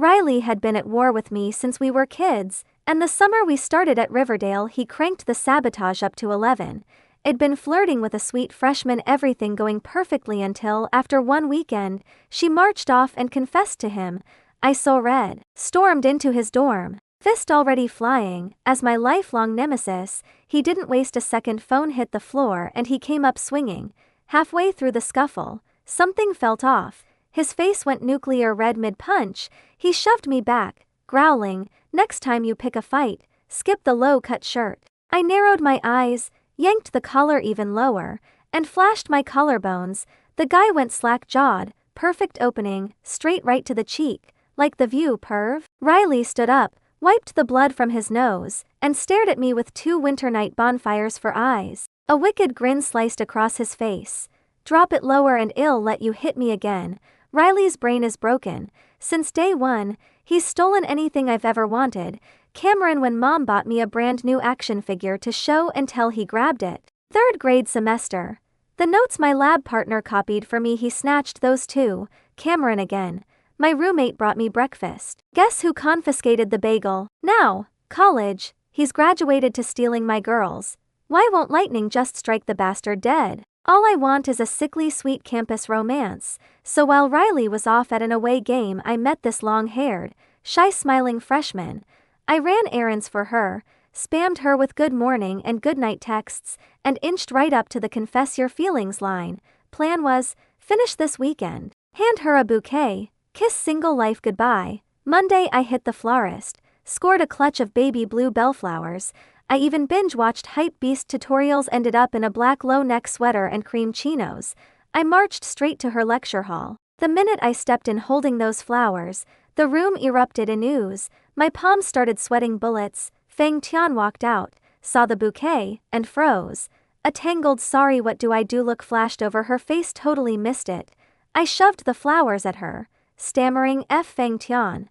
Riley had been at war with me since we were kids, and the summer we started at Riverdale he cranked the sabotage up to 11. I'd been flirting with a sweet freshman, everything going perfectly until, after one weekend, she marched off and confessed to him. I so red, stormed into his dorm, fist already flying. As my lifelong nemesis, he didn't waste a second. Phone hit the floor and he came up swinging. Halfway through the scuffle, something felt off. His face went nuclear red mid-punch. He shoved me back, growling, "Next time you pick a fight, skip the low-cut shirt." I narrowed my eyes, yanked the collar even lower, and flashed my collarbones. The guy went slack-jawed, perfect opening, straight right to the cheek. Like The View, perv? Riley stood up, wiped the blood from his nose, and stared at me with two winter night bonfires for eyes. A wicked grin sliced across his face. "Drop it lower and I'll let you hit me again." Riley's brain is broken. Since day one, he's stolen anything I've ever wanted. Cameron, when mom bought me a brand new action figure to show and tell, he grabbed it. Third grade semester. The notes my lab partner copied for me, he snatched those too. Cameron again. My roommate brought me breakfast. Guess who confiscated the bagel? Now, college, he's graduated to stealing my girls. Why won't lightning just strike the bastard dead? All I want is a sickly sweet campus romance. So while Riley was off at an away game, I met this long-haired, shy smiling freshman. I ran errands for her, spammed her with good morning and good night texts, and inched right up to the confess your feelings line. Plan was, finish this weekend, hand her a bouquet, kiss single life goodbye. Monday I hit the florist, scored a clutch of baby blue bellflowers. I even binge-watched Hype Beast tutorials, ended up in a black low-neck sweater and cream chinos. I marched straight to her lecture hall. The minute I stepped in holding those flowers, the room erupted in ooze. My palms started sweating bullets. Feng Tian walked out, saw the bouquet, and froze. A tangled "sorry what do I do" look flashed over her face. Totally missed it. I shoved the flowers at her, stammering, "F Feng Tian.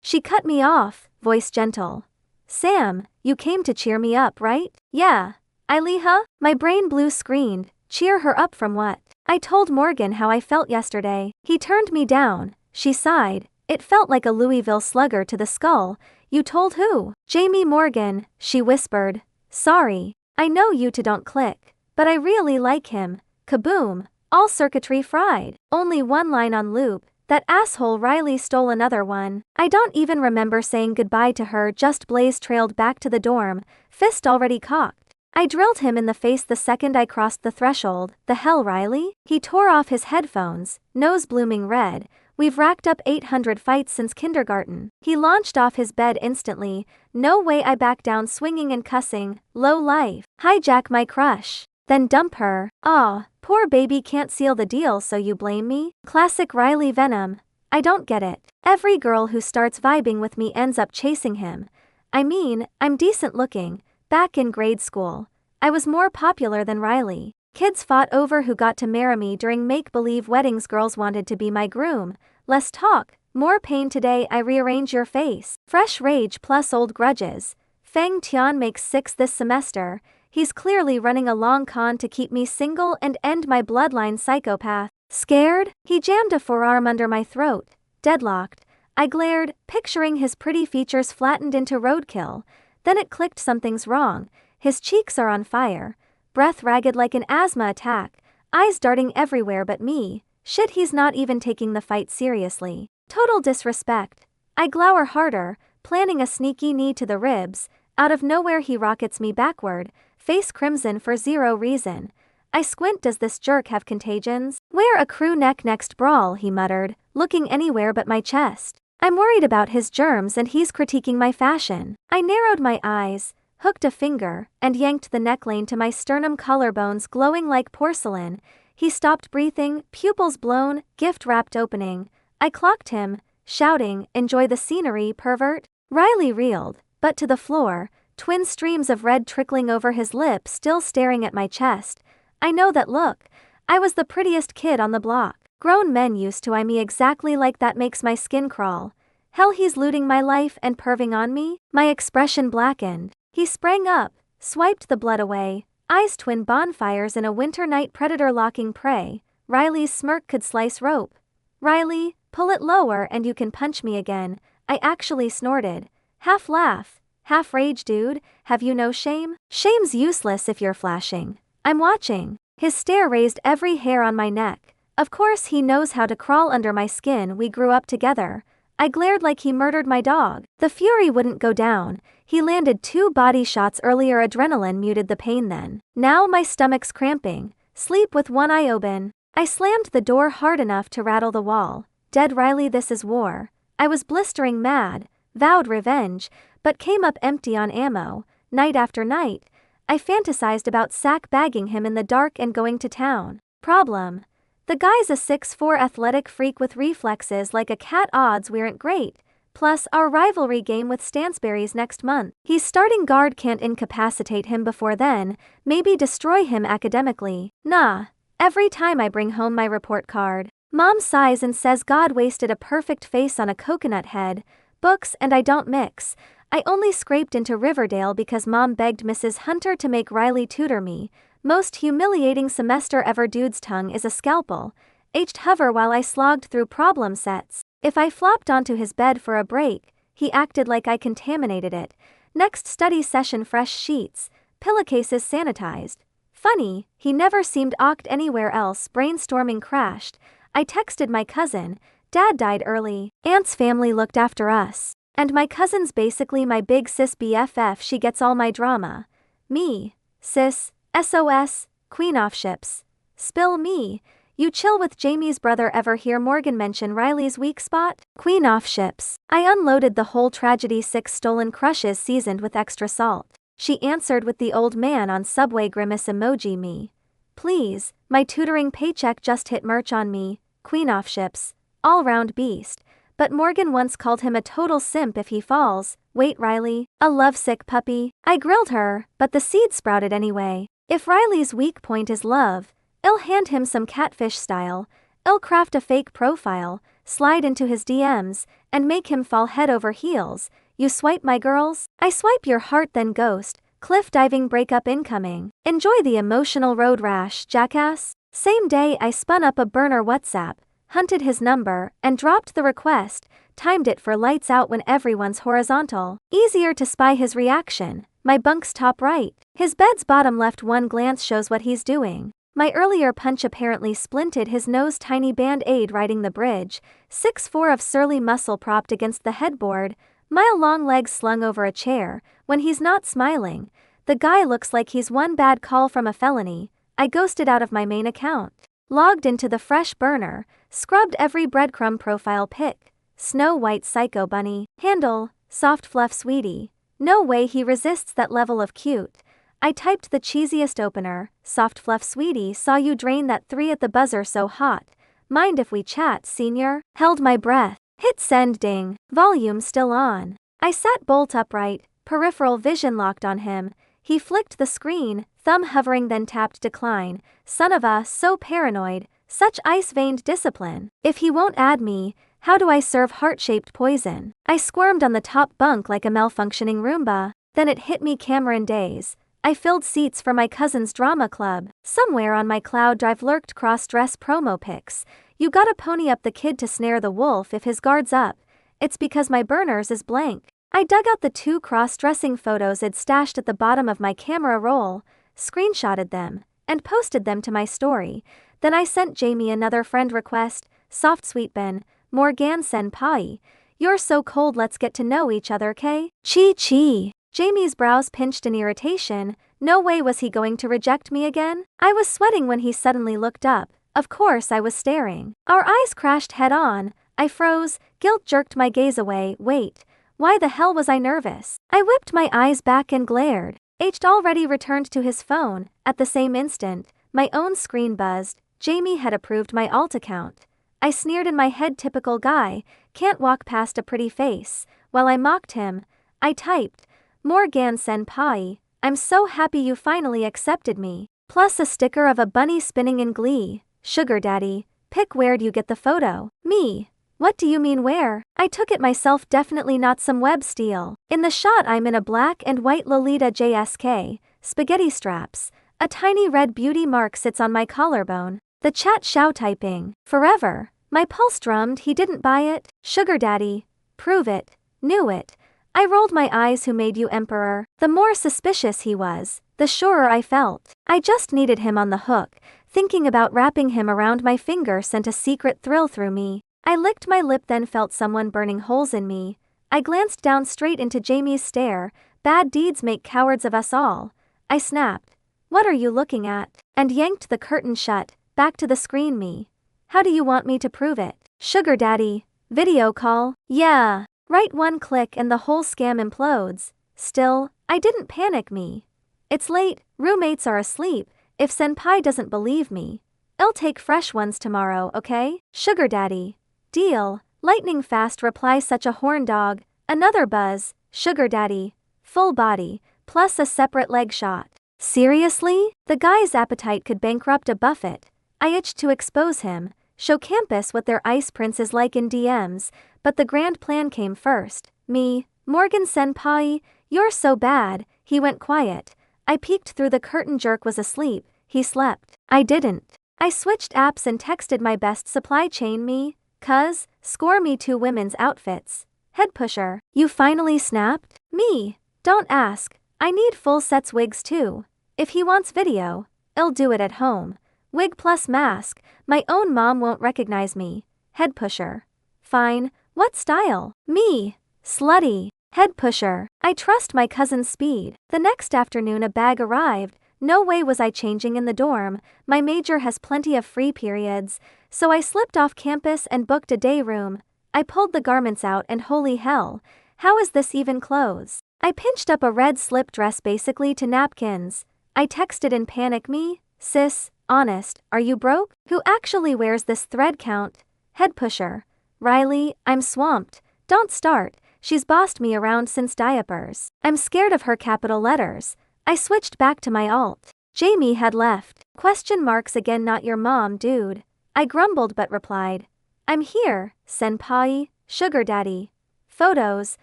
She cut me off, voice gentle. "Sam, you came to cheer me up, right?" "Yeah." "Iliha?" My brain blue screened. Cheer her up from what? I told Morgan how I felt yesterday. He turned me down. She sighed. It felt like a Louisville slugger to the skull. "You told who?" "Jamie Morgan," she whispered. "Sorry. I know you two don't click, but I really like him." Kaboom. All circuitry fried. Only one line on loop. That asshole Riley stole another one. I don't even remember saying goodbye to her. Just Blaze trailed back to the dorm, fist already cocked. I drilled him in the face the second I crossed the threshold. "The hell, Riley?" He tore off his headphones, nose blooming red. "We've racked up 800 fights since kindergarten." He launched off his bed instantly. No way. I backed down, swinging and cussing. Low life. Hijack my crush, then dump her. Aw, poor baby can't seal the deal, so you blame me? Classic Riley venom. I don't get it. Every girl who starts vibing with me ends up chasing him. I mean, I'm decent looking. Back in grade school, I was more popular than Riley. Kids fought over who got to marry me during make-believe weddings. Girls wanted to be my groom. Less talk, more pain. Today I rearrange your face. Fresh rage plus old grudges. Feng Tian makes 6 this semester. He's clearly running a long con to keep me single and end my bloodline. Psychopath. Scared? He jammed a forearm under my throat. Deadlocked. I glared, picturing his pretty features flattened into roadkill. Then it clicked, something's wrong. His cheeks are on fire. Breath ragged like an asthma attack. Eyes darting everywhere but me. Shit, he's not even taking the fight seriously. Total disrespect. I glower harder, planning a sneaky knee to the ribs. Out of nowhere he rockets me backward, face crimson for zero reason. I squint. Does this jerk have contagions? "Wear a crew neck next brawl," he muttered, looking anywhere but my chest. I'm worried about his germs and he's critiquing my fashion. I narrowed my eyes, hooked a finger, and yanked the neckline to my sternum, collarbones glowing like porcelain. He stopped breathing, pupils blown, gift wrapped opening. I clocked him, shouting, "Enjoy the scenery, pervert." Riley reeled, but to the floor, twin streams of red trickling over his lip, still staring at my chest. I know that look. I was the prettiest kid on the block. Grown men used to eye me exactly like that. Makes my skin crawl. Hell, he's looting my life and perving on me? My expression blackened. He sprang up, swiped the blood away, eyes twin bonfires in a winter night, predator locking prey. Riley's smirk could slice rope. "Riley, Pull it lower and you can punch me again. I actually snorted. Half laugh, half rage. Dude, have you no shame? Shame's useless if you're flashing. I'm watching. His stare raised every hair on my neck. Of course he knows how to crawl under my skin. We grew up together. I glared like he murdered my dog. The fury wouldn't go down. He landed 2 body shots earlier. Adrenaline muted the pain then. Now my stomach's cramping. Sleep with one eye open. I slammed the door hard enough to rattle the wall. Dead Riley, this is war. I was blistering mad, vowed revenge, but came up empty on ammo. Night after night, I fantasized about sack-bagging him in the dark and going to town. Problem: the guy's a 6'4" athletic freak with reflexes like a cat. Odds weren't great. Plus, our rivalry game with Stansberry's next month. He's starting guard. Can't incapacitate him before then, maybe destroy him academically. Nah. Every time I bring home my report card, Mom sighs and says God wasted a perfect face on a coconut head. Books and I don't mix. I only scraped into Riverdale because Mom begged Mrs. Hunter to make Riley tutor me. Most humiliating semester ever. Dude's tongue is a scalpel. Hover while I slogged through problem sets. If I flopped onto his bed for a break, he acted like I contaminated it. Next study session, fresh sheets, pillowcases sanitized. Funny, he never seemed awked anywhere else. Brainstorming crashed. I texted my cousin. Dad died early. Aunt's family looked after us. And my cousin's basically my big sis BFF. She gets all my drama. Me. Sis. SOS. Queen off ships. Spill me. You chill with Jamie's brother. Ever hear Morgan mention Riley's weak spot? Queen off ships. I unloaded the whole tragedy. 6 stolen crushes seasoned with extra salt. She answered with the old man on Subway grimace emoji. Me. Please, my tutoring paycheck just hit. Merch on me. Queen off ships. All-round beast. But Morgan once called him a total simp if he falls. Wait, Riley, a lovesick puppy? I grilled her, but the seed sprouted anyway. If Riley's weak point is love, I'll hand him some Catfish style. I'll craft a fake profile, slide into his DMs, and make him fall head over heels. You swipe my girls? I swipe your heart then ghost. Cliff diving breakup incoming. Enjoy the emotional road rash, jackass. Same day I spun up a burner WhatsApp, hunted his number, and dropped the request, timed it for lights out when everyone's horizontal. Easier to spy his reaction. My bunk's top right. His bed's bottom left. One glance shows what he's doing. My earlier punch apparently splinted his nose. Tiny band-aid riding the bridge. 6'4" of surly muscle propped against the headboard. Mile-long legs slung over a chair. When he's not smiling, the guy looks like he's one bad call from a felony. I ghosted out of my main account. Logged into the fresh burner. Scrubbed every breadcrumb profile pic. Snow White psycho bunny. Handle, soft fluff sweetie. No way he resists that level of cute. I typed the cheesiest opener. Soft fluff sweetie, saw you drain that 3 at the buzzer. So hot. Mind if we chat, senior? Held my breath. Hit send. Ding. Volume still on. I sat bolt upright, peripheral vision locked on him. He flicked the screen, thumb hovering, then tapped decline. Son of a, so paranoid. Such ice-veined discipline. If he won't add me, how do I serve heart-shaped poison? I squirmed on the top bunk like a malfunctioning Roomba. Then it hit me. Cameron days. I filled seats for my cousin's drama club. Somewhere on my cloud drive lurked cross-dress promo pics. You gotta pony up the kid to snare the wolf if his guard's up. It's because my burners is blank. I dug out the 2 cross-dressing photos I'd stashed at the bottom of my camera roll, screenshotted them, and posted them to my story. Then I sent Jamie another friend request. Soft sweet Ben, Morgan senpai. You're so cold, let's get to know each other, K? Chi. Jamie's brows pinched in irritation. No way was he going to reject me again? I was sweating when he suddenly looked up. Of course I was staring. Our eyes crashed head on. I froze, guilt jerked my gaze away. Wait, why the hell was I nervous? I whipped my eyes back and glared. H'd already returned to his phone. At the same instant, my own screen buzzed. Jamie had approved my alt account. I sneered in my head, typical guy, can't walk past a pretty face. While I mocked him, I typed, Morgan senpai, I'm so happy you finally accepted me. Plus a sticker of a bunny spinning in glee. Sugar daddy, pick. Where'd you get the photo? Me. What do you mean where? I took it myself, definitely not some web steal. In the shot I'm in a black and white Lolita JSK, spaghetti straps. A tiny red beauty mark sits on my collarbone. The chat show typing, forever. My pulse drummed. He didn't buy it. Sugar daddy. Prove it. Knew it. I rolled my eyes. Who made you emperor? The more suspicious he was, the surer I felt. I just needed him on the hook. Thinking about wrapping him around my finger sent a secret thrill through me. I licked my lip, then felt someone burning holes in me. I glanced down straight into Jamie's stare. Bad deeds make cowards of us all. I snapped. What are you looking at? And yanked the curtain shut. Back to the screen. Me. How do you want me to prove it? Sugar daddy. Video call. Yeah. Right, one click and the whole scam implodes. Still, I didn't panic. Me. It's late, roommates are asleep. If senpai doesn't believe me, I'll take fresh ones tomorrow, okay? Sugar daddy. Deal. Lightning fast reply. Such a horn dog. Another buzz. Sugar daddy. Full body, plus a separate leg shot. Seriously? The guy's appetite could bankrupt a Buffett. I itched to expose him, show campus what their ice prince is like in DMs, but the grand plan came first. Me. Morgan senpai, you're so bad. He went quiet. I peeked through the curtain. Jerk was asleep. He slept. I didn't. I switched apps and texted my best supply chain. Me. Cuz, score me 2 women's outfits. Head pusher. You finally snapped? Me. Don't ask. I need full sets. Wigs too. If he wants video, I'll do it at home. Wig plus mask. My own mom won't recognize me. Head pusher. Fine. What style? Me. Slutty. Head pusher. I trust my cousin's speed. The next afternoon a bag arrived. No way was I changing in the dorm. My major has plenty of free periods, so I slipped off campus and booked a day room. I pulled the garments out and holy hell, how is this even clothes? I pinched up a red slip dress basically to napkins. I texted in panic. Me. Sis, honest, are you broke? Who actually wears this thread count? Head pusher. Riley, I'm swamped. Don't start. She's bossed me around since diapers. I'm scared of her. Capital letters. I switched back to my alt. Jamie had left. Question marks again. Not your mom, dude. I grumbled but replied. I'm here, senpai. Sugar daddy. Photos.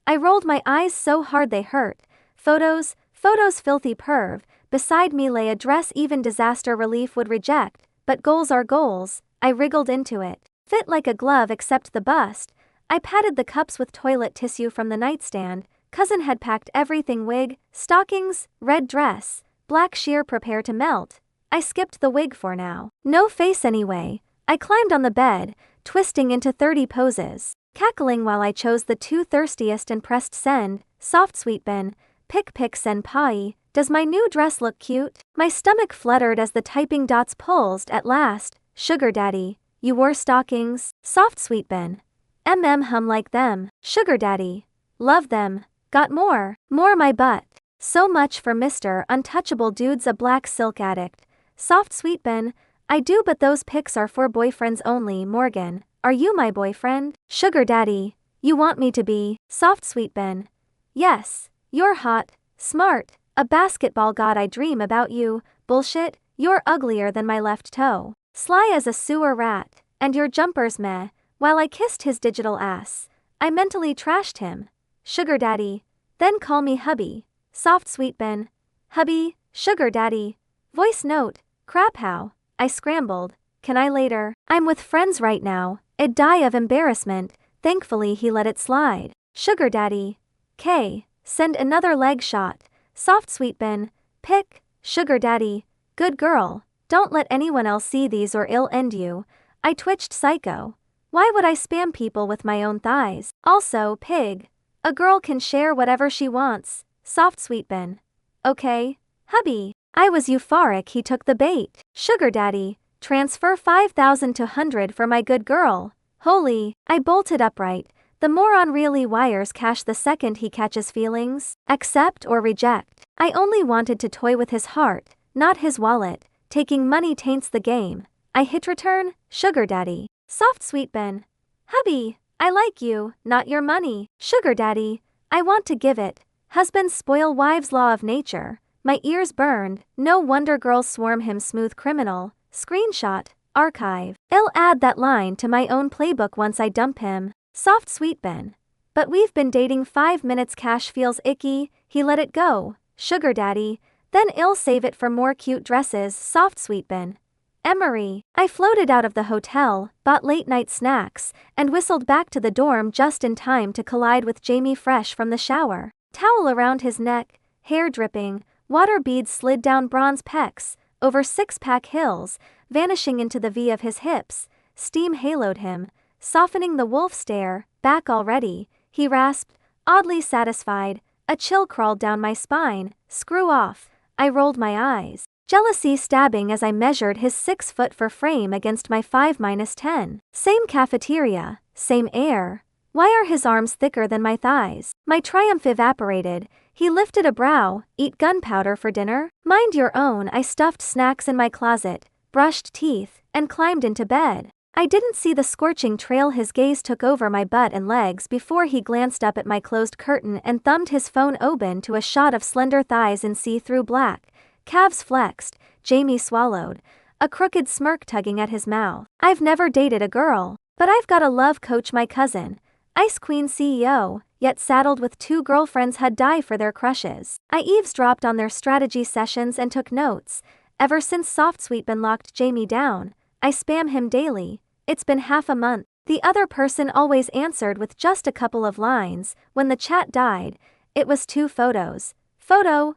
I rolled my eyes so hard they hurt. Photos, filthy perv. Beside me lay a dress even disaster relief would reject, but goals are goals. I wriggled into it. Fit like a glove except the bust. I patted the cups with toilet tissue from the nightstand. Cousin had packed everything. Wig, stockings, red dress, black sheer. Prepare to melt. I skipped the wig for now. No face anyway. I climbed on the bed, twisting into 30 poses, cackling while I chose the 2 thirstiest and pressed send. Soft sweet Ben. Pick senpai. Does my new dress look cute? My stomach fluttered as the typing dots pulsed. At last. Sugar daddy. You wore stockings? Soft sweet Ben. Hum like them. Sugar daddy. Love them. Got more. More my butt. So much for Mr. Untouchable. Dude's a black silk addict. Soft sweet Ben. I do, but those pics are for boyfriends only. Morgan, are you my boyfriend? Sugar daddy. You want me to be? Soft sweet Ben. Yes. You're hot. Smart. A basketball god. I dream about you. Bullshit. You're uglier than my left toe. Sly as a sewer rat. And your jumpers meh. While I kissed his digital ass, I mentally trashed him. Sugar daddy. Then call me hubby. Soft sweet Ben. Hubby. Sugar daddy. Voice note. Crap, how? I scrambled. Can I later? I'm with friends right now. I'd die of embarrassment. Thankfully he let it slide. Sugar daddy. K. Send another leg shot. Soft sweet Ben. Pick. Sugar daddy. Good girl. Don't let anyone else see these or it'll end you. I twitched. Psycho. Why would I spam people with my own thighs? Also, pig. A girl can share whatever she wants. Soft sweet Ben. Okay. Hubby. I was euphoric. He took the bait. Sugar daddy. Transfer 5,000 to 100 for my good girl. Holy. I bolted upright. The moron really wires cash the second he catches feelings. Accept or reject. I only wanted to toy with his heart, not his wallet. Taking money taints the game. I hit return. Sugar daddy. Soft sweet Ben. Hubby. I like you, not your money. Sugar daddy. I want to give it. Husbands spoil wives. Law of nature. My ears burned. No wonder girls swarm him. Smooth criminal. Screenshot. Archive. I'll add that line to my own playbook once I dump him. Soft sweet Ben. But we've been dating 5 minutes. Cash feels icky. He let it go. Sugar daddy. Then I'll save it for more cute dresses. Soft sweet Ben. Emery. I floated out of the hotel, bought late-night snacks, and whistled back to the dorm just in time to collide with Jamie fresh from the shower. Towel around his neck, hair dripping, water beads slid down bronze pecs, over six-pack hills, vanishing into the V of his hips. Steam haloed him, softening the wolf stare. Back already, he rasped, oddly satisfied. A chill crawled down my spine. Screw off. I rolled my eyes, jealousy stabbing as I measured his 6 foot for frame against my 5-10. Same cafeteria, same air. Why are his arms thicker than my thighs? My triumph evaporated. He lifted a brow. Eat gunpowder for dinner? Mind your own. I stuffed snacks in my closet, brushed teeth, and climbed into bed. I didn't see the scorching trail his gaze took over my butt and legs before he glanced up at my closed curtain and thumbed his phone open to a shot of slender thighs in see-through black. Calves flexed. Jamie swallowed, a crooked smirk tugging at his mouth. I've never dated a girl, but I've got a love coach, my cousin. Ice Queen CEO, yet saddled with 2 girlfriends who'd die for their crushes. I eavesdropped on their strategy sessions and took notes. Ever since SoftSuite locked Jamie down, I spam him daily. It's been half a month. The other person always answered with just a couple of lines. When the chat died, it was 2 photos. Photo,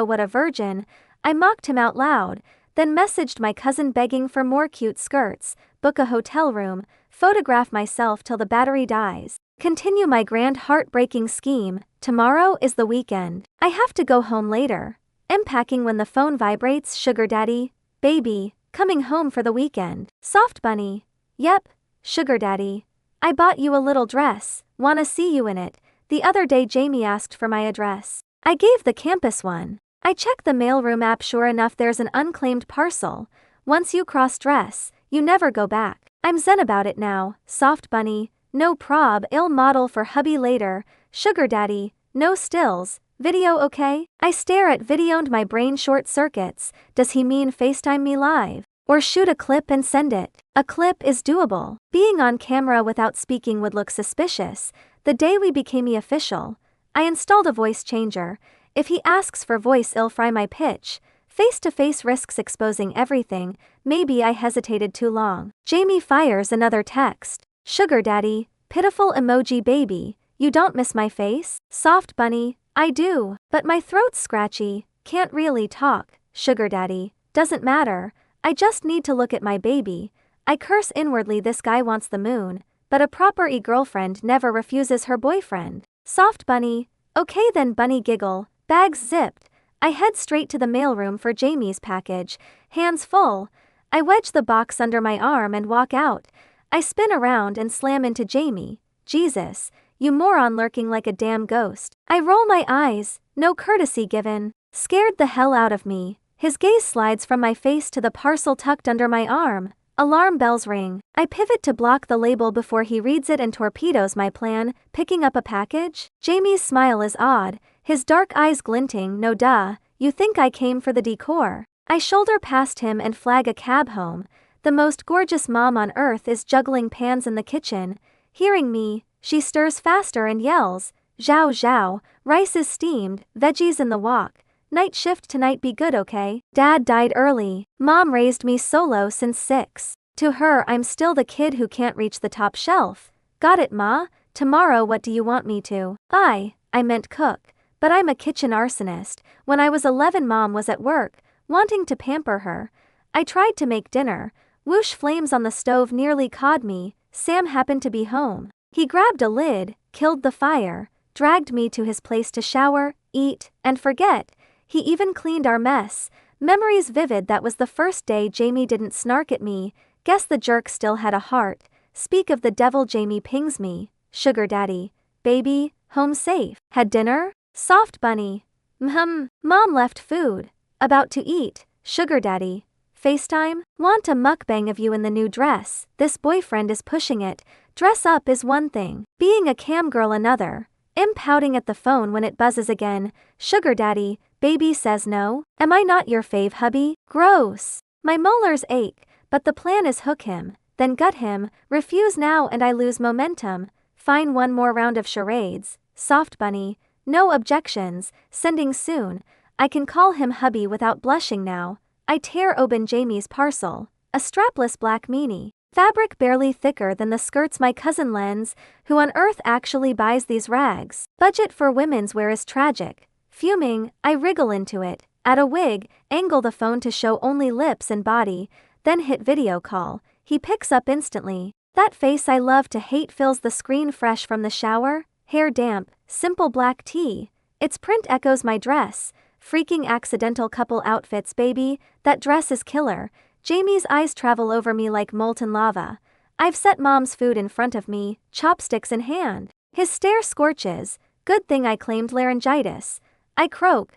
what a virgin. I mocked him out loud, then messaged my cousin begging for more cute skirts, book a hotel room, photograph myself till the battery dies. Continue my grand heartbreaking scheme. Tomorrow is the weekend. I have to go home later. I'm packing when the phone vibrates. Sugar daddy. Baby, coming home for the weekend. Soft bunny. Yep, sugar daddy. I bought you a little dress, wanna see you in it. The other day Jamie asked for my address. I gave the campus one. I checked the mailroom app, sure enough there's an unclaimed parcel. Once you cross-dress, you never go back. I'm zen about it now. Soft bunny. No prob, I'll model for hubby later. Sugar daddy. No stills. Video okay? I stare at video and my brain short circuits. Does he mean FaceTime me live? Or shoot a clip and send it? A clip is doable. Being on camera without speaking would look suspicious. The day we became official, I installed a voice changer. If he asks for voice, I'll fry my pitch. Face-to-face risks exposing everything. Maybe I hesitated too long. Jamie fires another text. Sugar daddy, pitiful emoji baby, you don't miss my face? Soft bunny, I do, but my throat's scratchy, can't really talk. Sugar daddy, doesn't matter, I just need to look at my baby. I curse inwardly, this guy wants the moon, but a proper girlfriend never refuses her boyfriend. Soft bunny, okay then bunny giggle, bags zipped. I head straight to the mailroom for Jamie's package, hands full. I wedge the box under my arm and walk out. I spin around and slam into Jamie. Jesus, you moron, lurking like a damn ghost. I roll my eyes, no courtesy given. Scared the hell out of me. His gaze slides from my face to the parcel tucked under my arm. Alarm bells ring. I pivot to block the label before he reads it and torpedoes my plan, picking up a package. Jamie's smile is odd, his dark eyes glinting. No duh, you think I came for the decor. I shoulder past him and flag a cab home. The most gorgeous mom on earth is juggling pans in the kitchen. Hearing me, she stirs faster and yells, "Zhao zhao, rice is steamed, veggies in the wok. Night shift tonight, be good, okay? Dad died early. Mom raised me solo since 6. To her, I'm still the kid who can't reach the top shelf. Got it, ma? Tomorrow what do you want me to? I meant cook. But I'm a kitchen arsonist. When I was 11, mom was at work, wanting to pamper her. I tried to make dinner. Whoosh, flames on the stove nearly caught me. Sam happened to be home. He grabbed a lid, killed the fire, dragged me to his place to shower, eat, and forget. He even cleaned our mess. Memories vivid. That was the first day Jamie didn't snark at me. Guess the jerk still had a heart. Speak of the devil, Jamie pings me. Sugar daddy. Baby, home safe. Had dinner? Soft bunny. Mom left food. About to eat. Sugar daddy. FaceTime? Want a mukbang of you in the new dress. This boyfriend is pushing it. Dress up is one thing, being a cam girl another. I'm pouting at the phone when it buzzes again. Sugar daddy, baby says no. Am I not your fave hubby? Gross. My molars ache, but the plan is hook him, then gut him, refuse now and I lose momentum. Fine, one more round of charades. Soft bunny, no objections, sending soon. I can call him hubby without blushing now. I tear open Jamie's parcel. a strapless black meanie. Fabric barely thicker than the skirts my cousin lends, who on earth actually buys these rags. Budget for women's wear is tragic. Fuming, I wriggle into it, add a wig, angle the phone to show only lips and body, then hit video call. He picks up instantly. That face I love to hate fills the screen fresh from the shower, hair damp, simple black tee. Its print echoes my dress. Freaking accidental couple outfits, baby, that dress is killer. Jamie's eyes travel over me like molten lava. I've set mom's food in front of me, chopsticks in hand. His stare scorches. Good thing I claimed laryngitis. I croak,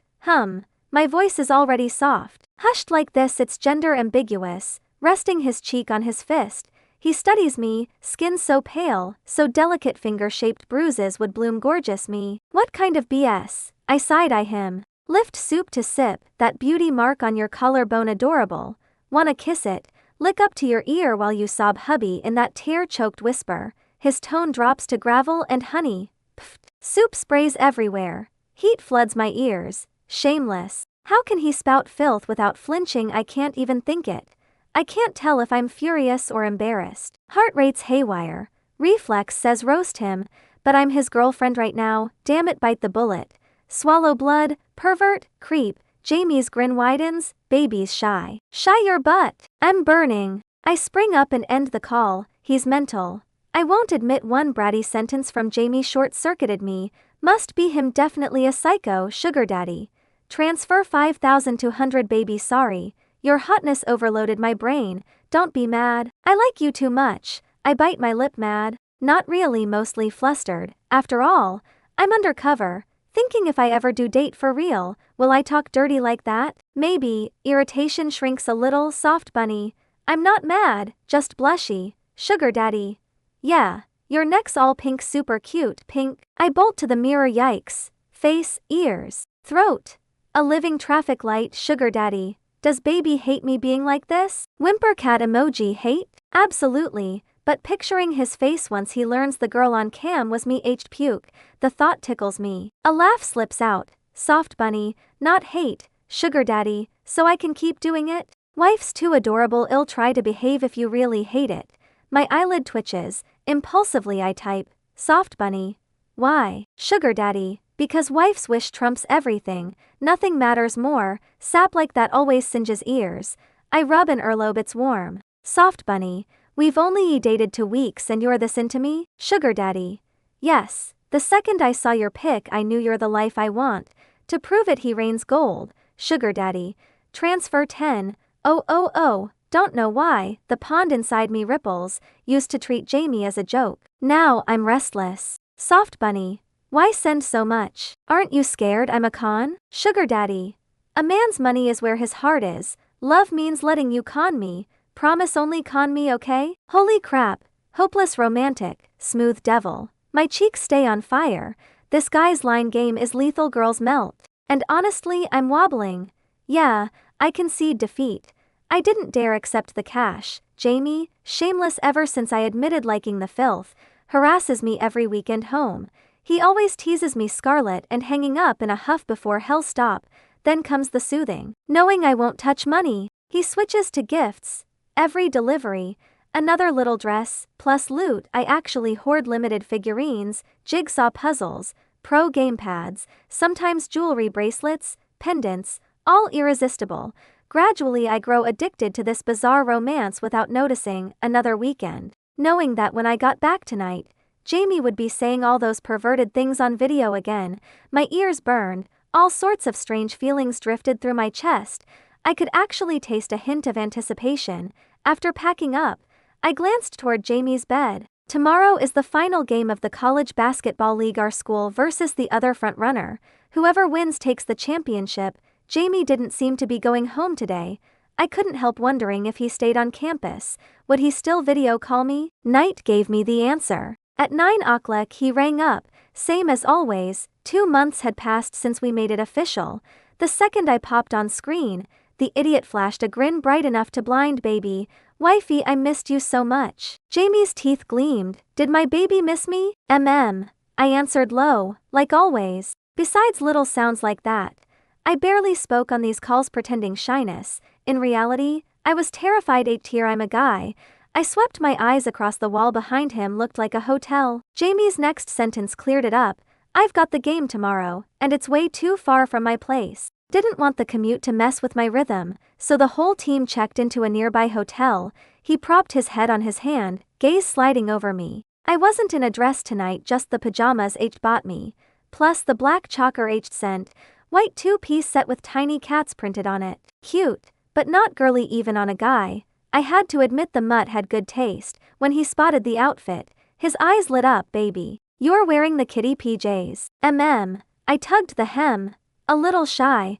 my voice is already soft. Hushed like this, it's gender ambiguous. Resting his cheek on his fist, he studies me, skin so pale, so delicate finger-shaped bruises would bloom gorgeous me. What kind of BS? I side-eye him. Lift soup to sip, that beauty mark on your collarbone adorable. Wanna kiss it, lick up to your ear while you sob hubby in that tear-choked whisper. His tone drops to gravel and honey. Pfft. Soup sprays everywhere. Heat floods my ears. Shameless. How can he spout filth without flinching? I can't even think it. I can't tell if I'm furious or embarrassed. Heart rate's haywire. Reflex says roast him, but I'm his girlfriend right now. Damn it, bite the bullet. Swallow blood, pervert, creep. Jamie's grin widens, baby's shy. Shy your butt. I'm burning. I spring up and end the call. He's mental. I won't admit one bratty sentence from Jamie short-circuited me. Must be him, definitely a psycho, sugar daddy. Transfer 5,200 baby, sorry. Your hotness overloaded my brain. Don't be mad. I like you too much. I bite my lip, mad. Not really, mostly flustered. After all, I'm undercover. Thinking if I ever do date for real, will I talk dirty like that? Maybe. Irritation shrinks a little, soft bunny. I'm not mad, just blushy. Sugar daddy. Yeah, your neck's all pink, super cute, pink. I bolt to the mirror, yikes. Face, ears, throat. A living traffic light, sugar daddy. Does baby hate me being like this? Whimper cat emoji, hate? Absolutely. But picturing his face once he learns the girl on cam was me, aged puke. The thought tickles me. A laugh slips out. Soft bunny, not hate, sugar daddy, so I can keep doing it? Wife's too adorable, ill, try to behave if you really hate it. My eyelid twitches. Impulsively I type, soft bunny. Why? Sugar daddy. Because wife's wish trumps everything. Nothing matters more. Sap like that always singes ears. I rub an earlobe, it's warm. Soft bunny. We've only dated 2 weeks and you're this into me? Sugar daddy. Yes. The second I saw your pic I knew you're the life I want. To prove it he rains gold. Sugar daddy. Transfer 10. Oh. Don't know why, the pond inside me ripples. Used to treat Jamie as a joke. Now I'm restless. Soft bunny. Why send so much? Aren't you scared I'm a con? Sugar daddy. A man's money is where his heart is. Love means letting you con me. Promise only con me, okay? Holy crap. Hopeless romantic, smooth devil. My cheeks stay on fire. This guy's line game is lethal, girls melt. And honestly, I'm wobbling. Yeah, I concede defeat. I didn't dare accept the cash. Jamie, shameless ever since I admitted liking the filth, harasses me every weekend home. He always teases me scarlet and hanging up in a huff before hell stop. Then comes the soothing. Knowing I won't touch money, he switches to gifts. Every delivery, another little dress, plus loot. I actually hoard limited figurines, jigsaw puzzles, pro gamepads, sometimes jewelry, bracelets, pendants, all irresistible. Gradually I grow addicted to this bizarre romance without noticing. Another weekend. Knowing that when I got back tonight, Jamie would be saying all those perverted things on video again. My ears burned, all sorts of strange feelings drifted through my chest. I could actually taste a hint of anticipation. After packing up, I glanced toward Jamie's bed. Tomorrow is the final game of the college basketball league, our school versus the other frontrunner. Whoever wins takes the championship. Jamie didn't seem to be going home today. I couldn't help wondering if he stayed on campus. Would he still video call me? Night gave me the answer. At 9 o'clock he rang up, same as always. 2 months had passed since we made it official. The second I popped on screen, the idiot flashed a grin bright enough to blind baby. Wifey, I missed you so much. Jamie's teeth gleamed. Did my baby miss me? I answered low, like always. Besides little sounds like that, I barely spoke on these calls pretending shyness. In reality, I was terrified. I'm a guy. I swept my eyes across the wall behind him. Looked like a hotel. Jamie's next sentence cleared it up. I've got the game tomorrow, and it's way too far from my place. Didn't want the commute to mess with my rhythm, so the whole team checked into a nearby hotel. He propped his head on his hand, gaze sliding over me. I wasn't in a dress tonight, just the pajamas bought me. Plus the black choker scent, white two-piece set with tiny cats printed on it. Cute, but not girly even on a guy. I had to admit the mutt had good taste. When he spotted the outfit, his eyes lit up. Baby, you're wearing the kitty PJs. I tugged the hem. A little shy.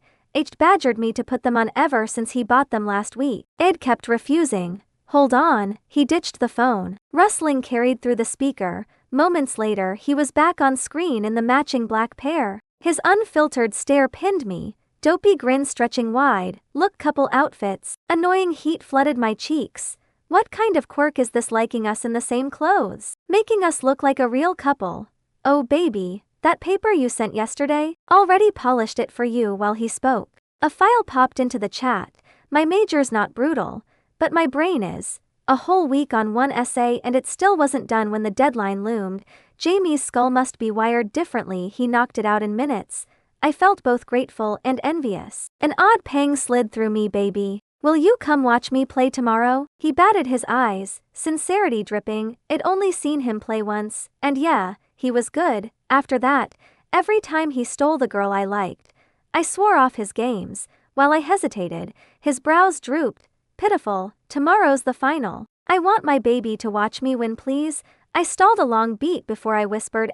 Badgered me to put them on ever since he bought them last week. Id kept refusing. Hold on, he ditched the phone. Rustling carried through the speaker. Moments later he was back on screen in the matching black pair. His unfiltered stare pinned me. Dopey grin stretching wide. Look, couple outfits. Annoying heat flooded my cheeks. What kind of quirk is this, liking us in the same clothes? Making us look like a real couple. Oh baby, that paper you sent yesterday? Already polished it for you. While he spoke, a file popped into the chat. My major's not brutal, but my brain is. A whole week on one essay and it still wasn't done when the deadline loomed. Jamie's skull must be wired differently. He knocked it out in minutes. I felt both grateful and envious. An odd pang slid through me. Baby, will you come watch me play tomorrow? He batted his eyes, sincerity dripping. I'd only seen him play once, and yeah, he was good. After that, every time he stole the girl I liked, I swore off his games. While I hesitated, his brows drooped. Pitiful. Tomorrow's the final. I want my baby to watch me win, please. I stalled a long beat before I whispered,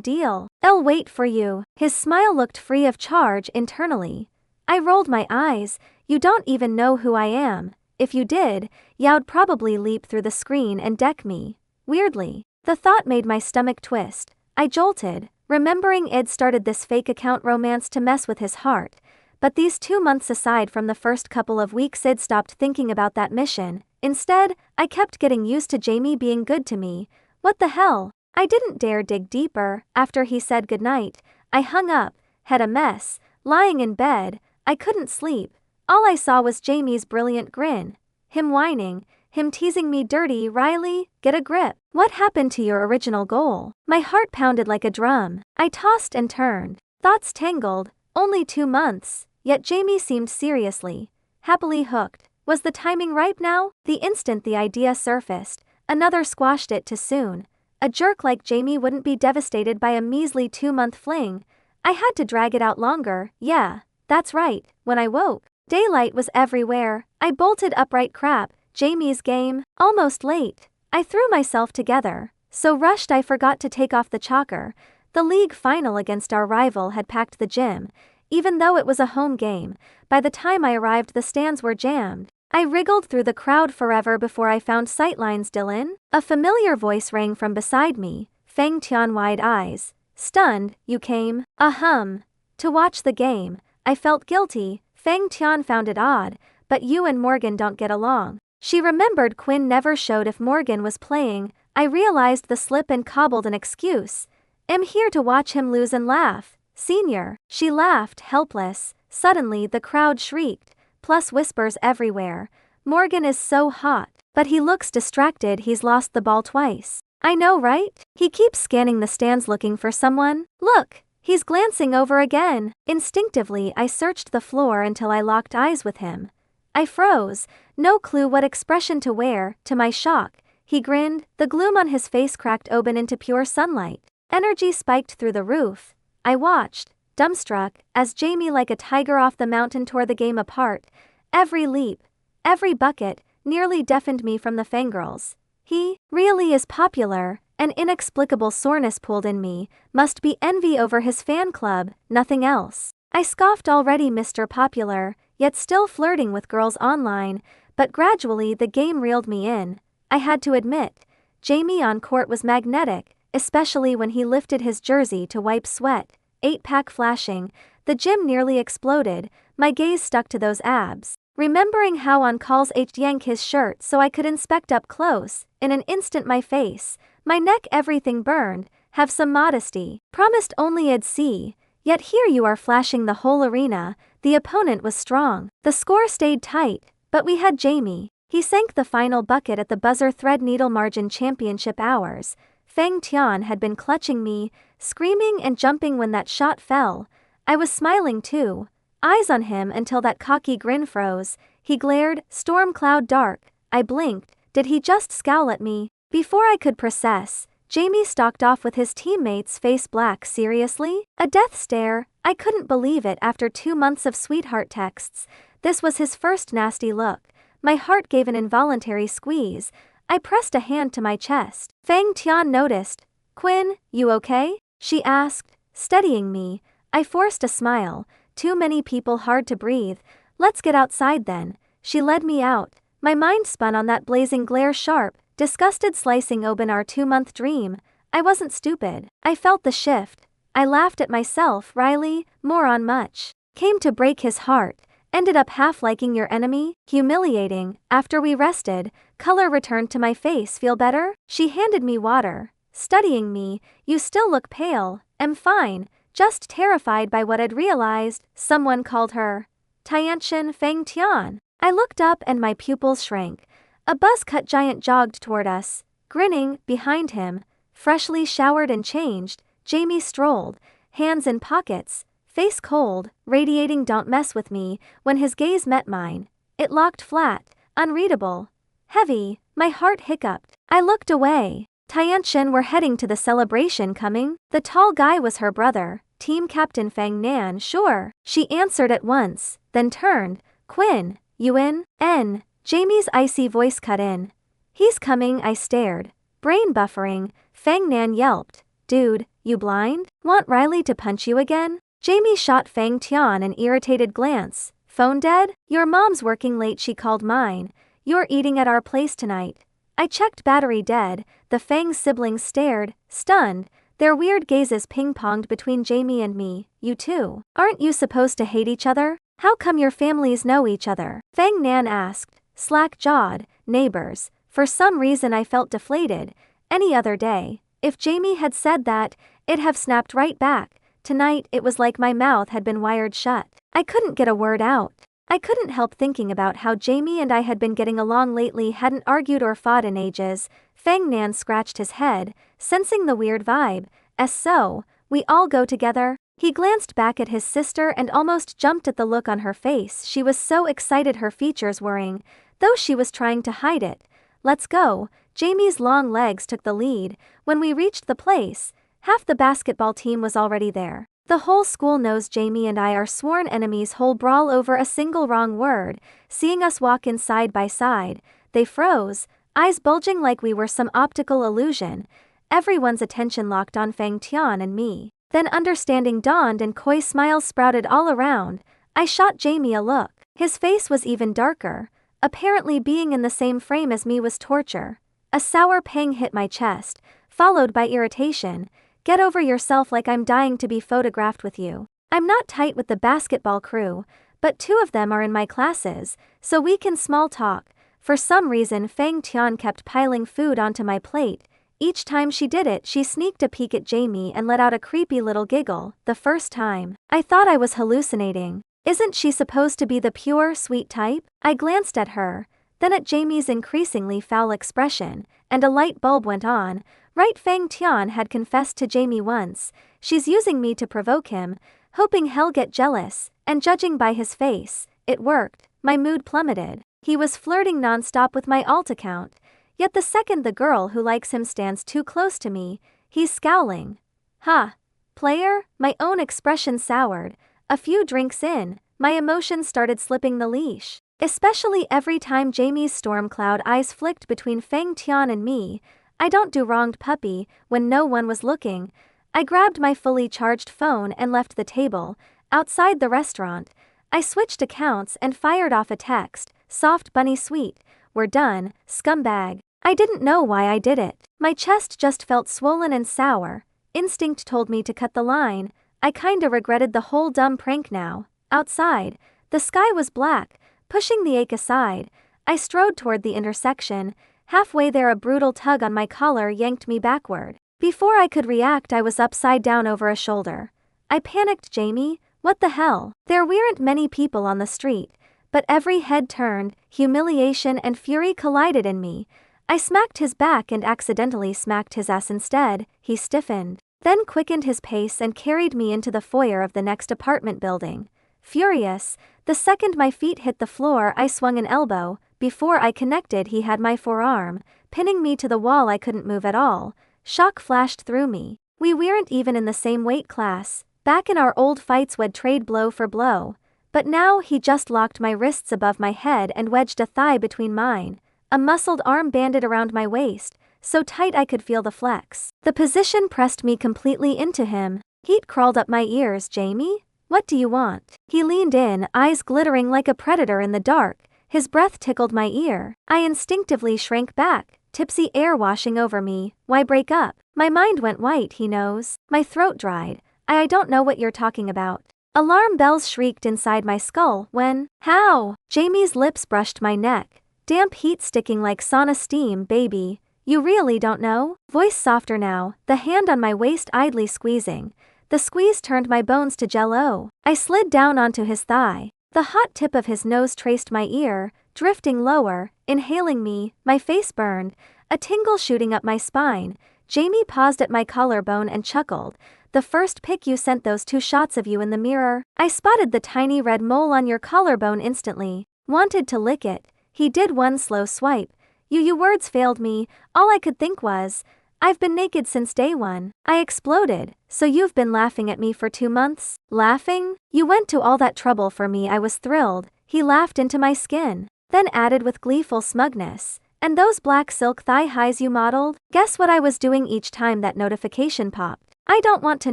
deal. I'll wait for you. His smile looked free of charge internally. I rolled my eyes. You don't even know who I am. If you did, you'd probably leap through the screen and deck me. Weirdly, the thought made my stomach twist. I jolted, remembering Id started this fake account romance to mess with his heart. But these 2 months aside from the first couple of weeks, Id stopped thinking about that mission. Instead, I kept getting used to Jamie being good to me. What the hell? I didn't dare dig deeper. After he said goodnight, I hung up, head a mess, lying in bed. I couldn't sleep. All I saw was Jamie's brilliant grin. Him whining, him teasing me. Dirty Riley, get a grip. What happened to your original goal? My heart pounded like a drum. I tossed and turned. Thoughts tangled. Only 2 months. Yet Jamie seemed seriously, happily hooked. Was the timing ripe now? The instant the idea surfaced, another squashed it too soon. A jerk like Jamie wouldn't be devastated by a measly 2-month fling. I had to drag it out longer. Yeah, that's right. When I woke, daylight was everywhere. I bolted upright. Crap, Jamie's game. Almost late. I threw myself together. So rushed I forgot to take off the choker. The league final against our rival had packed the gym. Even though it was a home game, by the time I arrived the stands were jammed. I wriggled through the crowd forever before I found sightlines. Dylan? A familiar voice rang from beside me. Feng Tian, wide eyes. Stunned, you came? To watch the game. I felt guilty. Feng Tian found it odd, but you and Morgan don't get along. She remembered Quinn never showed if Morgan was playing. I realized the slip and cobbled an excuse. I'm here to watch him lose and laugh. Senior. She laughed, helpless. Suddenly the crowd shrieked, plus whispers everywhere. Morgan is so hot, but he looks distracted. He's lost the ball twice. I know, right? He keeps scanning the stands looking for someone. Look, he's glancing over again. Instinctively I searched the floor until I locked eyes with him. I froze, no clue what expression to wear. To my shock, he grinned, the gloom on his face cracked open into pure sunlight. Energy spiked through the roof. I watched, dumbstruck, as Jamie like a tiger off the mountain tore the game apart. Every leap, every bucket, nearly deafened me from the fangirls. He really is popular. An inexplicable soreness pulled in me. Must be envy over his fan club, nothing else. I scoffed, already Mr. Popular, yet still flirting with girls online. But gradually the game reeled me in. I had to admit, Jamie on court was magnetic, especially when he lifted his jersey to wipe sweat. 8-pack flashing, the gym nearly exploded. My gaze stuck to those abs, remembering how on calls yank his shirt so I could inspect up close. In an instant my face, my neck, everything burned. Have some modesty. Promised only I'd see. Yet here you are flashing the whole arena. The opponent was strong. The score stayed tight, But we had Jamie. He sank the final bucket at the buzzer thread-needle margin championship hours. Feng Tian had been clutching me, screaming and jumping when that shot fell. I was smiling too, eyes on him until that cocky grin froze. He glared, storm cloud dark. I blinked. Did he just scowl at me? Before I could process, Jamie stalked off with his teammates, face black. Seriously? A death stare? I couldn't believe it after 2 months of sweetheart texts. This was his first nasty look. My heart gave an involuntary squeeze. I pressed a hand to my chest. Feng Tian noticed. Quinn, you okay? She asked, steadying me. I forced a smile. Too many people, hard to breathe. Let's get outside then. She led me out. My mind spun on that blazing glare, sharp, disgusted, slicing open our 2-month dream. I wasn't stupid. I felt the shift. I laughed at myself. Riley, moron much. Came to break his heart. Ended up half liking your enemy? Humiliating. After we rested, color returned to my face. Feel better? She handed me water, studying me. You still look pale. Am fine, just terrified by what I'd realized. Someone called her Tiantian Feng Tian. I looked up and my pupils shrank. A buzz-cut giant jogged toward us, grinning. Behind him, freshly showered and changed, Jamie strolled, hands in pockets, face cold, radiating don't mess with me. When his gaze met mine, it locked flat, unreadable, heavy. My heart hiccuped. I looked away. Tiantian were heading to the celebration. Coming? The tall guy was her brother, team captain Fang Nan. Sure, she answered at once, then turned. Quinn, you in? N. Jamie's icy voice cut in. He's coming. I stared, brain buffering. Fang Nan yelped. Dude, you blind? Want Riley to punch you again? Jamie shot Feng Tian an irritated glance. Phone dead? Your mom's working late. She called mine. You're eating at our place tonight. I checked. Battery dead. The Feng siblings stared, stunned. Their weird gazes ping-ponged between Jamie and me. You two, aren't you supposed to hate each other? How come your families know each other? Feng Nan asked, slack-jawed. Neighbors. For some reason I felt deflated. Any other day, if Jamie had said that, it'd have snapped right back. Tonight, it was like my mouth had been wired shut. I couldn't get a word out. I couldn't help thinking about how Jamie and I had been getting along lately, hadn't argued or fought in ages. Feng Nan scratched his head, sensing the weird vibe. So, we all go together? He glanced back at his sister and almost jumped at the look on her face. She was so excited, her features worrying, though she was trying to hide it. Let's go. Jamie's long legs took the lead. When we reached the place, half the basketball team was already there. The whole school knows Jamie and I are sworn enemies. Whole brawl over a single wrong word. Seeing us walk in side by side, they froze, eyes bulging like we were some optical illusion. Everyone's attention locked on Feng Tian and me. Then understanding dawned and coy smiles sprouted all around. I shot Jamie a look. His face was even darker. Apparently being in the same frame as me was torture. A sour pang hit my chest, followed by irritation. Get over yourself, like I'm dying to be photographed with you. I'm not tight with the basketball crew, but 2 of them are in my classes, so we can small talk. For some reason Feng Tian kept piling food onto my plate. Each time she did it, she sneaked a peek at Jamie and let out a creepy little giggle. The first time, I thought I was hallucinating. Isn't she supposed to be the pure, sweet type? I glanced at her, then at Jamie's increasingly foul expression, and a light bulb went on. Right, Feng Tian had confessed to Jamie once. She's using me to provoke him, hoping he'll get jealous, and judging by his face, it worked. My mood plummeted. He was flirting nonstop with my alt account. Yet the second the girl who likes him stands too close to me, he's scowling. Ha! Player? My own expression soured. A few drinks in, my emotions started slipping the leash. Especially every time Jamie's storm cloud eyes flicked between Feng Tian and me. I don't do wronged puppy. When no one was looking, I grabbed my fully charged phone and left the table. Outside the restaurant, I switched accounts and fired off a text. Soft bunny sweet. We're done, scumbag. I didn't know why I did it. My chest just felt swollen and sour. Instinct told me to cut the line. I kinda regretted the whole dumb prank now. Outside, the sky was black. Pushing the ache aside, I strode toward the intersection. Halfway there, a brutal tug on my collar yanked me backward. Before I could react, I was upside down over a shoulder. I panicked. Jamie, what the hell? There weren't many people on the street, but every head turned, humiliation and fury collided in me. I smacked his back and accidentally smacked his ass instead. He stiffened, then quickened his pace and carried me into the foyer of the next apartment building. Furious, the second my feet hit the floor I swung an elbow. Before I connected he had my forearm, pinning me to the wall. I couldn't move at all. Shock flashed through me. We weren't even in the same weight class. Back in our old fights we'd trade blow for blow. But now he just locked my wrists above my head and wedged a thigh between mine. A muscled arm banded around my waist, so tight I could feel the flex. The position pressed me completely into him. Heat crawled up my ears. Jamie? What do you want? He leaned in, eyes glittering like a predator in the dark. His breath tickled my ear. I instinctively shrank back, tipsy air washing over me. Why break up? My mind went white. He knows. My throat dried. I don't know what you're talking about. Alarm bells shrieked inside my skull. When? How? Jamie's lips brushed my neck. Damp heat sticking like sauna steam. Baby, you really don't know? Voice softer now, the hand on my waist idly squeezing. The squeeze turned my bones to jello. I slid down onto his thigh. The hot tip of his nose traced my ear, drifting lower, inhaling me. My face burned, a tingle shooting up my spine. Jamie paused at my collarbone and chuckled. The first pic you sent, those 2 shots of you in the mirror. I spotted the tiny red mole on your collarbone instantly. Wanted to lick it. He did one slow swipe. You words failed me. All I could think was, I've been naked since day one. I exploded. So you've been laughing at me for 2 months? Laughing? You went to all that trouble for me. I was thrilled. He laughed into my skin, then added with gleeful smugness. And those black silk thigh highs you modeled? Guess what I was doing each time that notification popped? I don't want to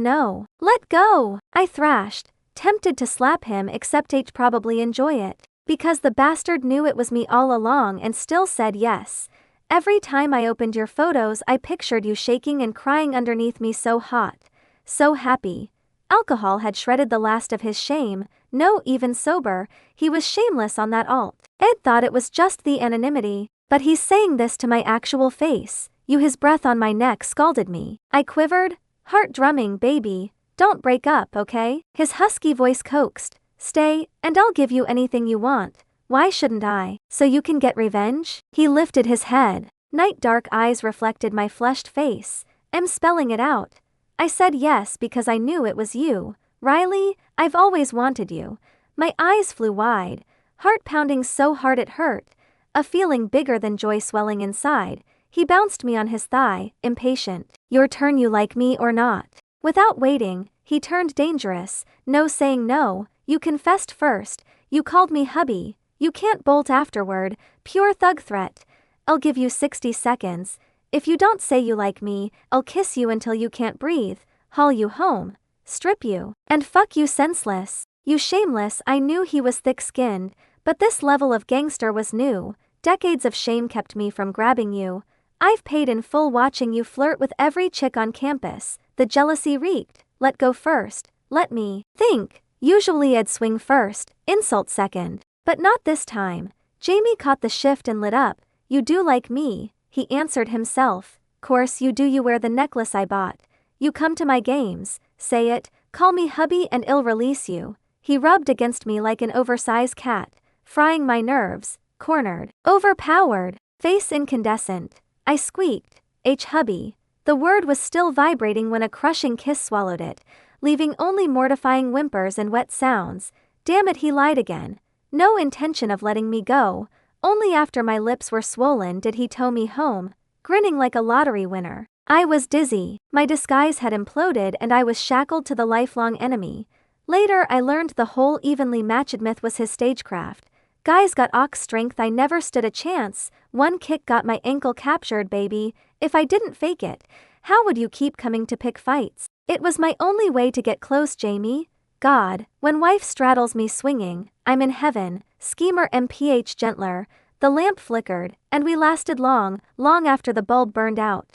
know. Let go, I thrashed, tempted to slap him, except H probably enjoy it. Because the bastard knew it was me all along and still said yes. Every time I opened your photos I pictured you shaking and crying underneath me, so hot, so happy. Alcohol had shredded the last of his shame. No, even sober, he was shameless on that alt. Ed thought it was just the anonymity, but he's saying this to my actual face. You. His breath on my neck scalded me. I quivered, heart drumming. Baby, don't break up, okay? His husky voice coaxed. Stay, and I'll give you anything you want. Why shouldn't I? So you can get revenge? He lifted his head. Night dark eyes reflected my flushed face. I'm spelling it out. I said yes because I knew it was you. Riley, I've always wanted you. My eyes flew wide, heart pounding so hard it hurt. A feeling bigger than joy swelling inside. He bounced me on his thigh, impatient. Your turn. You like me or not? Without waiting, he turned dangerous. No saying no. You confessed first. You called me hubby. You can't bolt afterward. Pure thug threat. I'll give you 60 seconds. If you don't say you like me, I'll kiss you until you can't breathe, haul you home, strip you, and fuck you senseless. You shameless. I knew he was thick-skinned, but this level of gangster was new. Decades of shame kept me from grabbing you. I've paid in full watching you flirt with every chick on campus. The jealousy reeked. Let go first. Let me think. Usually I'd swing first, insult second. But not this time. Jamie caught the shift and lit up. You do like me, he answered himself. Course you do. You wear the necklace I bought. You come to my games. Say it, call me hubby and I'll release you. He rubbed against me like an oversized cat, frying my nerves, cornered, overpowered, face incandescent. I squeaked, H hubby. The word was still vibrating when a crushing kiss swallowed it, leaving only mortifying whimpers and wet sounds. Damn it, he lied again. No intention of letting me go. Only after my lips were swollen did he tow me home, grinning like a lottery winner. I was dizzy. My disguise had imploded and I was shackled to the lifelong enemy. Later I learned the whole evenly matched myth was his stagecraft. Guys got ox strength. I never stood a chance. One kick got my ankle captured, baby. If I didn't fake it, how would you keep coming to pick fights? It was my only way to get close, Jamie. God, when wife straddles me swinging, I'm in heaven. Schemer MPH gentler. The lamp flickered, and we lasted long, long after the bulb burned out.